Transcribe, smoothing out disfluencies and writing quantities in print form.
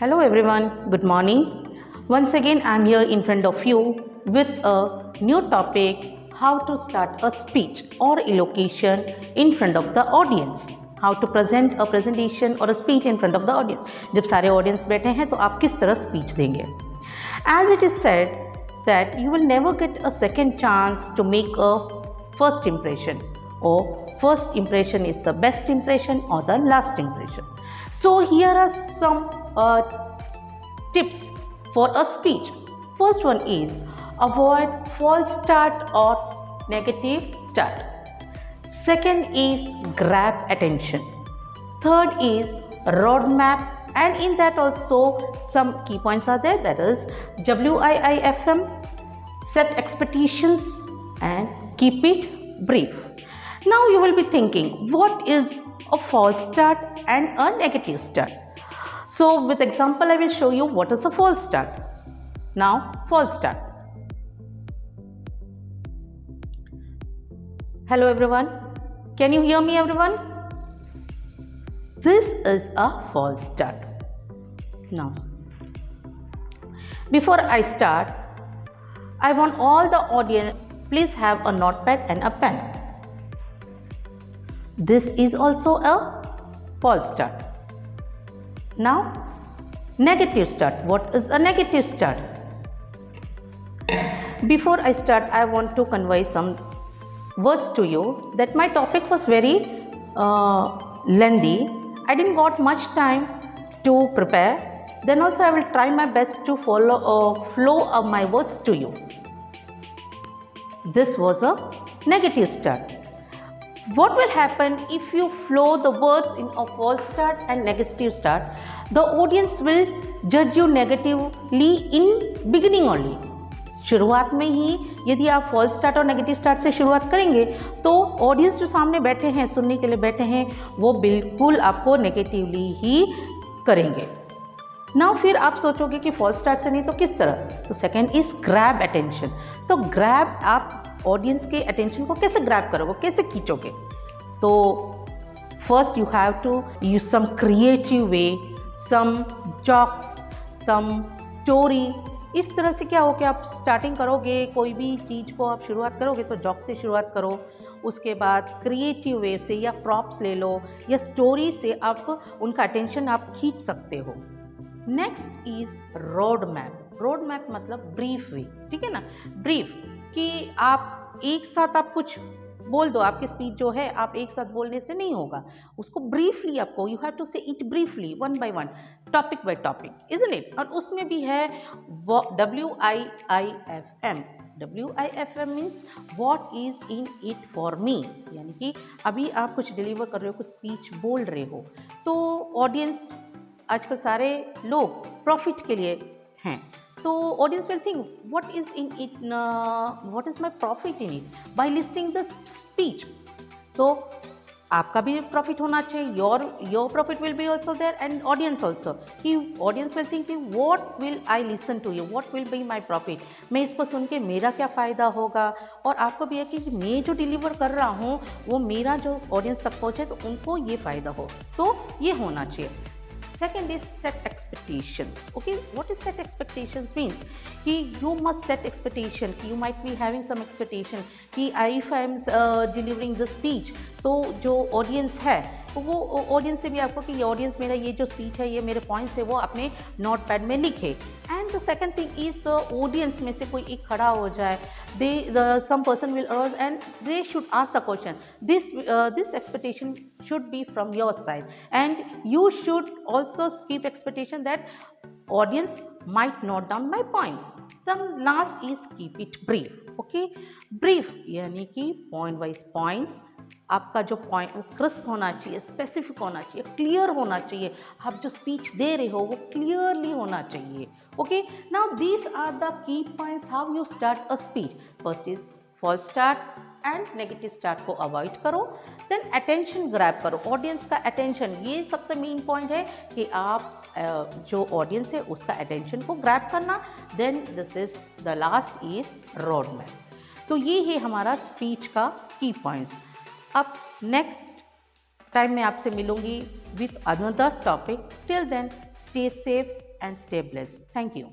Hello everyone, good morning. Once again I am here in front of you with a new topic, how to start a speech or elocution in front of the audience. How to present a presentation or a speech in front of the audience. जब सारे audience बैठे हैं तो आप किस तरह speech देंगे. As it is said that you will never get a second chance to make a first impression, or first impression is the best impression or the last impression. So here are some tips for a speech. First one is avoid false start or negative start. Second is grab attention. Third is roadmap, and in that also some key points are there, that is WIIFM, set expectations and keep it brief. Now you will be thinking, what is a false start and a negative start? So with example I will show you what is a false start. Now false start. Hello everyone, can you hear me everyone? This is a false start. Now before I start, I want all the audience, please have a notepad and a pen. This is also a false start. Now negative start. What is a negative start? Before I start, I want to convey some words to you that my topic was very lengthy. I didn't got much time to prepare. Then also I will try my best to follow flow of my words to you. This was a negative start. What will happen if you flow the words in a false start and negative start? The audience will judge you negatively in beginning only. शुरुआत में ही यदि आप false start और negative start से शुरुआत करेंगे तो audience जो सामने बैठे हैं, सुनने के लिए बैठे हैं, वो बिल्कुल आपको नेगेटिवली ही करेंगे. ना फिर आप सोचोगे कि फॉल्स स्टार्ट से नहीं तो किस तरह. तो सेकेंड इज ग्रैब अटेंशन. तो ग्रैब, आप ऑडियंस के अटेंशन को कैसे ग्रैब करोगे, कैसे खींचोगे? तो first you have to use some creative way, some jokes, some story. इस तरह से क्या हो कि आप स्टार्टिंग करोगे, कोई भी चीज़ को आप शुरुआत करोगे तो जॉक से शुरुआत करो, उसके बाद क्रिएटिव वे से या प्रॉप्स ले लो या स्टोरी से आप उनका अटेंशन आप खींच सकते हो. Next is road map. Road map मतलब ब्रीफ वे, ठीक है ना. ब्रीफ कि आप एक साथ आप कुछ बोल दो, आपकी स्पीच जो है आप एक साथ बोलने से नहीं होगा, उसको ब्रीफली आपको यू हैव टू से it briefly, one by one, topic by topic, isn't it. और उसमें भी है WIIFM. WIFM means what is in it for me, यानी कि अभी आप कुछ डिलीवर कर रहे हो, कुछ स्पीच बोल रहे हो, तो ऑडियंस, आजकल सारे लोग प्रॉफिट के लिए हैं, तो audience will think what is in it, what is my profit in it by listening the speech. तो आपका भी प्रॉफिट होना चाहिए, your profit will be also there and audience also, कि audience will think what will I listen to you, what will be my profit, मैं इसको सुन के मेरा क्या फ़ायदा होगा. और आपको भी है कि मैं जो डिलीवर कर रहा हूँ वो मेरा जो ऑडियंस तक पहुँचे तो उनको ये फ़ायदा हो, तो ये होना चाहिए. Second is set expectations. Okay, what is set expectations means कि you must set expectation. कि you might be having some expectation कि if I am delivering the speech, तो जो audience है तो वो ऑडियंस से भी आपको कि ये ऑडियंस मेरा ये जो स्पीच है, ये मेरे पॉइंट्स है, वो अपने नोट पैड में लिखे. And the second thing is the audience में से कोई एक खड़ा हो जाए, some person will urge and they should ask the question. This expectation should be from your side, and you should also keep expectation that audience might note down my points. Some last is keep it brief. Okay, brief यानी कि point wise points. आपका जो point वो crisp होना चाहिए, specific होना चाहिए, clear होना चाहिए. आप जो स्पीच दे रहे हो वो क्लियरली होना चाहिए. Okay, now these are the key points how you start a speech. First is false start and negative start को अवॉइड करो. देन अटेंशन ग्रैब करो, ऑडियंस का अटेंशन, ये सबसे मेन पॉइंट है कि आप जो ऑडियंस है उसका अटेंशन को ग्रैब करना. Then this is the last is road map. तो ये है हमारा स्पीच का की पॉइंट्स. अब नेक्स्ट टाइम मैं आपसे मिलूंगी with another topic. Till then stay safe, and stay blessed. Thank you.